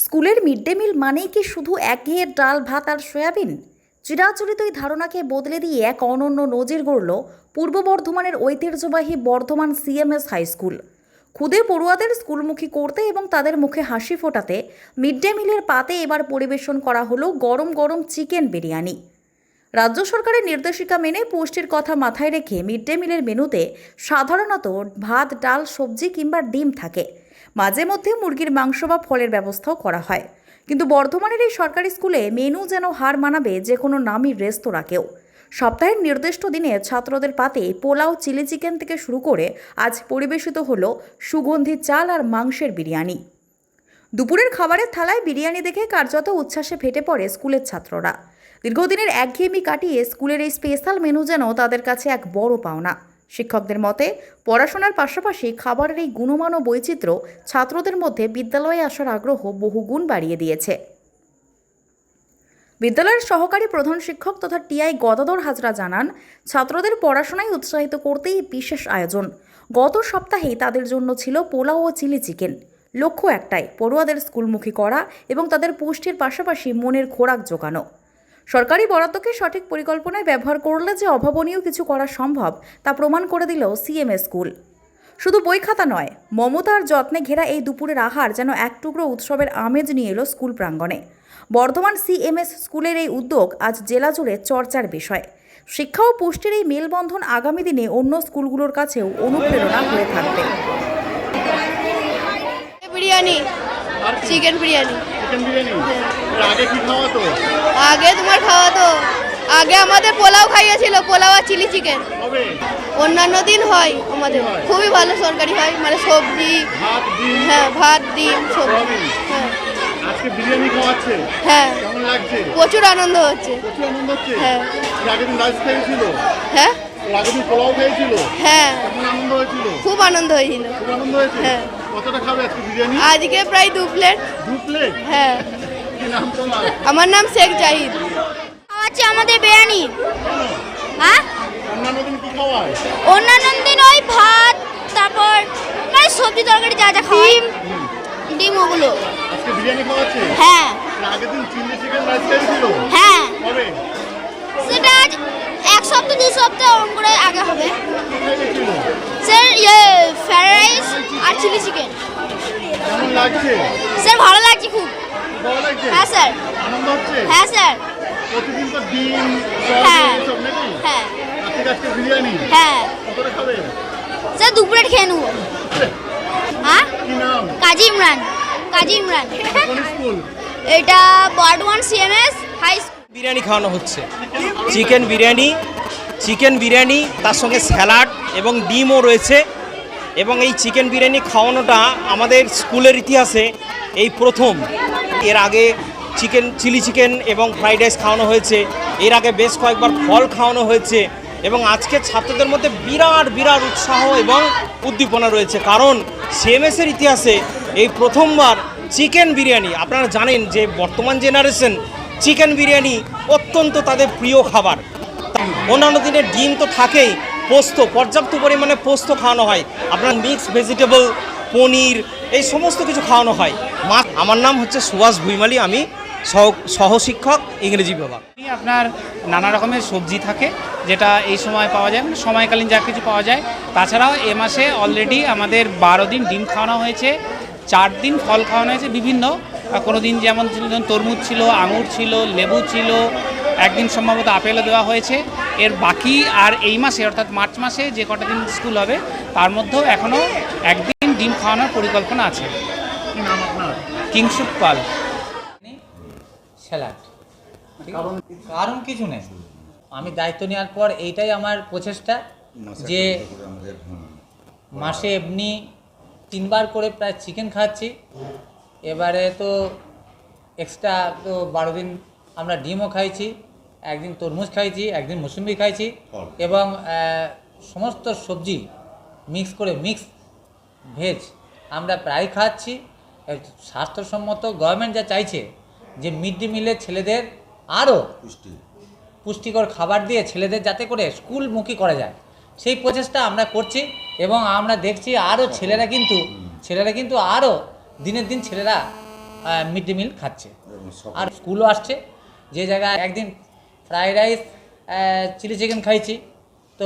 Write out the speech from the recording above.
স্কুলের mid day meal মানেই কি শুধু একঘেয়ে ডাল ভাত আর সয়াবিন? চিরাচরিত এই ধারণাকে বদলে দিয়ে এক অনন্য নজির গড়ল পূর্ব বর্ধমানের ঐতিহ্যবাহী বর্ধমান সিএমএস হাই স্কুল। খুদে পড়ুয়াদের স্কুলমুখী করতে এবং তাদের মুখে হাসি ফোটাতে মিড ডে মিলের পাতে এবার পরিবেশন করা হলো গরম গরম চিকেন বিরিয়ানি। রাজ্য সরকারের নির্দেশিকা মেনে পুষ্টির কথা মাথায় রেখে মিড ডে মিলের মেনুতে সাধারণত ভাত, ডাল, সবজি কিংবা ডিম থাকে। মাঝে মধ্যে মুরগির মাংস বা ফলের ব্যবস্থাও করা হয়। কিন্তু বর্ধমানের এই সরকারি স্কুলে মেনু যেন হার মানাবে যে কোনো নামী রেস্তোরাঁকেও। সপ্তাহের নির্দিষ্ট দিনে ছাত্রদের পাতে পোলাও, চিলি চিকেন থেকে শুরু করে আজ পরিবেশিত হলো সুগন্ধি চাল আর মাংসের বিরিয়ানি। দুপুরের খাবারের থালায় বিরিয়ানি দেখে কার্যত উচ্ছ্বাসে ফেটে পড়ে স্কুলের ছাত্ররা। দীর্ঘদিনের একঘেয়েমি কাটিয়ে স্কুলের এই স্পেশাল মেনু যেন তাদের কাছে এক বড় পাওনা। শিক্ষকদের মতে পড়াশোনার পাশাপাশি খাবারের এই গুণমান ও বৈচিত্র্য ছাত্রদের মধ্যে বিদ্যালয়ে আসার আগ্রহ বহুগুণ বাড়িয়ে দিয়েছে। বিদ্যালয়ের সহকারী প্রধান শিক্ষক তথা টিআই গদাধর হাজরা জানান, ছাত্রদের পড়াশোনায় উৎসাহিত করতেই বিশেষ আয়োজন। গত সপ্তাহেই তাদের জন্য ছিল পোলাও ও চিলি চিকেন। লক্ষ্য একটাই, পড়ুয়াদের স্কুলমুখী করা এবং তাদের পুষ্টির পাশাপাশি মনের খোরাক জোগানো। সরকারি বরাদ্দকে সঠিক পরিকল্পনায় ব্যবহার করলে যে অভাবনীয় কিছু করা সম্ভব তা প্রমাণ করে দিল সিএমএস স্কুল। শুধু বই খাতা নয়, মমতা আর যত্নে ঘেরা এই দুপুরের আহার যেন এক টুকরো উৎসবের আমেজ নিয়ে এলো স্কুল প্রাঙ্গণে। বর্ধমান সিএমএস স্কুলের এই উদ্যোগ আজ জেলা জুড়ে চর্চার বিষয়। শিক্ষা ও পুষ্টির এই মেলবন্ধন আগামী দিনে অন্য স্কুলগুলোর কাছেও অনুপ্রেরণা হয়ে থাকবে। বিরিয়ানি, চিকেন বিরিয়ানি। আগে কি খাওয়াতো? আগে তোমার খাওয়াতো, আগে আমাদের পোলাও খাইয়েছিল, পোলাও আর চিলি চিকেন। অন্যান্য দিন হয় আমাদের খুবই ভালো সরকারি হয়, মানে সবজি, হ্যাঁ ভাত, ডিম, সবজি। হ্যাঁ আজকে বিরিয়ানি খাওয়াচ্ছে, হ্যাঁ কেমন লাগছে? প্রচুর আনন্দ হচ্ছে। প্রচুর আনন্দ হচ্ছে। হ্যাঁ আগের দিন রাইস খেয়েছিল, হ্যাঁ আগের দিন পোলাও খেয়েছিল, হ্যাঁ কেমন আনন্দ হয়েছিল? খুব আনন্দ হয়েছিল। খুব আনন্দ হয়েছে। হ্যাঁ। কতটা খাবে আজকে বিরিয়ানি? আজকে প্রায় 2 প্লেট। 2 প্লেট? হ্যাঁ। কি নাম তোমার? আমার নাম শেখ জাহিদ। খাওয়াচ্ছে আমাদের বিরিয়ানি। হ্যাঁ, অন্যান্য দিন কি খাওয়ায়? অন্যান্য দিন ওই ভাত, তারপর মানে সবজি তরকারি যা যা খাওয়াই, ডিম ওগুলো। আজকে বিরিয়ানি খাওয়াচ্ছে? হ্যাঁ আগের দিন চিলি চিকেন রাইস খেয়েছিল? হ্যাঁ, কবে? সেটা আজ 1 সপ্তাহ 2 সপ্তাহ ওরকম করে আগে হবে। কি খেয়েছিল? স্যার ফ্রাইড রাইস আর চিলি চিকেন। কেমন লাগছে? স্যার ভালো লাগছে খুব। ভালো লাগছে? হ্যাঁ স্যার। আনন্দ হচ্ছে? হ্যাঁ স্যার। প্রতিদিন তো ডিম, হ্যাঁ। সব নাকি? হ্যাঁ আজকে বিরিয়ানি? হ্যাঁ কতটা খাবে? স্যার 2 প্লেট খেয়ে নেবো। হ্যাঁ, কি নাম? কাজী ইমরান। কাজী ইমরান। কোন স্কুল? এটা Bardhaman CMS high school. Biryani খাওয়ানো হচ্ছে, চিকেন বিরিয়ানি তার সঙ্গে স্যালাড এবং ডিমও রয়েছে। এবং এই চিকেন বিরিয়ানি খাওয়ানোটা আমাদের স্কুলের ইতিহাসে এই প্রথম। এর আগে চিলি চিকেন এবং ফ্রাইড রাইস খাওয়ানো হয়েছে, এর আগে বেশ কয়েকবার ফল খাওয়ানো হয়েছে। এবং আজকে ছাত্রদের মধ্যে বিরাট উৎসাহ এবং উদ্দীপনা রয়েছে, কারণ সিএমএসের ইতিহাসে এই প্রথমবার চিকেন বিরিয়ানি। আপনারা জানেন যে বর্তমান জেনারেশন চিকেন বিরিয়ানি অত্যন্ত তাদের প্রিয় খাবার। অন্যান্য দিনে ডিম তো থাকেই, পোস্ত, পর্যাপ্ত পরিমাণে পোস্ত খাওয়ানো হয়, আপনার মিক্স ভেজিটেবল, পনির, এই সমস্ত কিছু খাওয়ানো হয়। আমার নাম হচ্ছে সুভাষ ভুইমালি, আমি সহশিক্ষক ইংরেজি বিভাগ। আপনার নানা রকমের সবজি থাকে যেটা এই সময় পাওয়া যায়, মানে সময়কালীন যা কিছু পাওয়া যায়। তাছাড়াও এ মাসে অলরেডি আমাদের 12 দিন ডিম খাওয়ানো হয়েছে, 4 দিন ফল খাওয়ানো হয়েছে বিভিন্ন। কোনো দিন যেমন তরমুজ ছিল, আঙুর ছিল, লেবু ছিল, একদিন সম্ভবত আপেলও দেওয়া হয়েছে। এর বাকি আর এই মাসে অর্থাৎ মার্চ মাসে যে কটা দিন স্কুল হবে তার মধ্যেও এখনও একদিন ডিম খাওয়ানোর পরিকল্পনা আছে। কি নাম আপনার? কিংসুক পাল। স্যালাড। কারণ কিছু নেই, আমি দায়িত্ব নেওয়ার পর এইটাই আমার প্রচেষ্টা যে মাসে এমনি 3 বার করে প্রায় চিকেন খাচ্ছি। এবারে তো এক্সট্রা তো 12 দিন আমরা ডিমও খাইছি, একদিন তরমুজ খাইছি, একদিন মৌসুম্বি খাইছি এবং সমস্ত সবজি মিক্স করে মিক্স ভেজ আমরা প্রায় খাচ্ছি। স্বাস্থ্যসম্মত গভর্নমেন্ট যা চাইছে যে মিড ডে মিলে ছেলেদের আরও পুষ্টিকর খাবার দিয়ে ছেলেদের যাতে করে স্কুলমুখী করা যায়, সেই প্রচেষ্টা আমরা করছি। এবং আমরা দেখছি আরও ছেলেরা কিন্তু আরও দিনের দিন ছেলেরা মিড ডে মিল খাচ্ছে। আর স্কুলও আসছে, যে জায়গায় একদিন ফ্রাইড রাইস চিলি চিকেন খাইছি, তো